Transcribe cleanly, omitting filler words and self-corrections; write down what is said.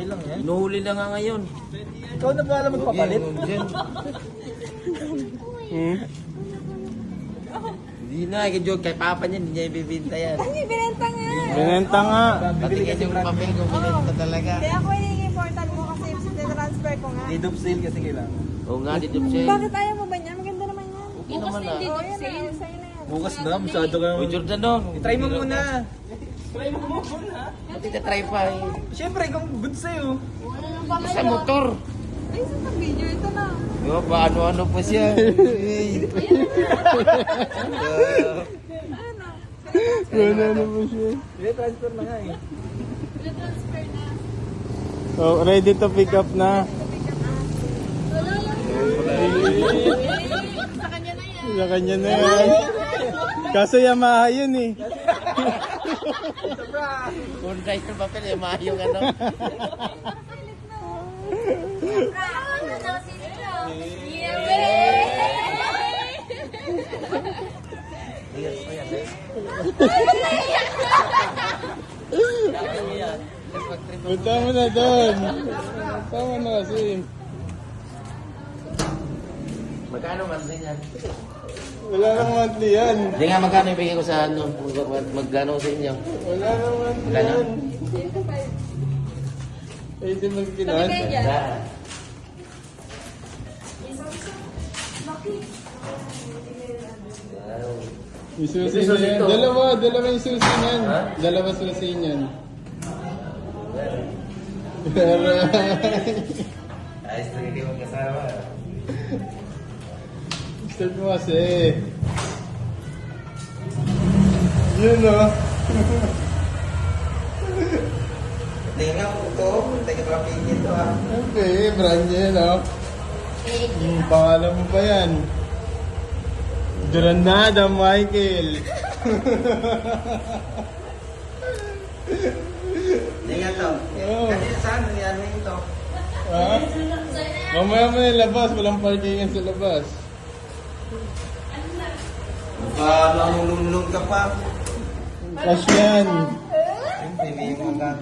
Okay lang yan. Inuhuli na nga ngayon. Ikaw na ba alam magpapalit? Hindi na, joke kay Papa niya, hindi niya ibibinta yan. Ay, binenta nga. Binenta nga. Patingin yung papel kung binenta talaga. Hindi ako yung important mo kasi transfer ko nga. Deed of sale kasi kailangan. Oo nga, dito siya. Bakit ayaw mo ba niya? Maganda naman yan. Okay naman ah. Oo, yan na. Sa'yo na yan. Bukas na, masyado kayong... Uy, Jordan doon. I-try mo muna. Pati ka-try pa eh. Siyempre, kung good sa'yo. Sa motor. Ay, sa video, ito na. Diba, paano-ano pa siya. Wala na po siya. I-transfer na nga eh. Transfer na. Oh, ready to pick up na. Wala lang. Sa kanya na yan. Sa kanya na yan. Kaso Yamaha yun eh. Kung dahil sa papel, yung mahayong ano. Punta mo na doon. Tama na kasi. Magkano man din yan? Wala nang monthly yan. Hindi nga magkano ibigay ko sa ano, magkano sa inyo. Wala nang monthly Wala na? yan. Eh, di magkinan. Ganda. Yung susi na yan. Dalawa yung susi niyan. Dalawa susi niyan. Pero... Ayos na hindi mo kasama. Start mo kasi. Yun o. Tingnan nga po ito. Tingnan pa pingin ito ah. Okay, brand niya yun o. Pangalan mo pa yan. Granada Michael. Tingnan to. Oo. Kasi saan yan ito? Ha? Mamaya mo yung labas. Walang parkingan sa labas. Baka nangulunglong ka pa. Cash yan. Siyempre, may mga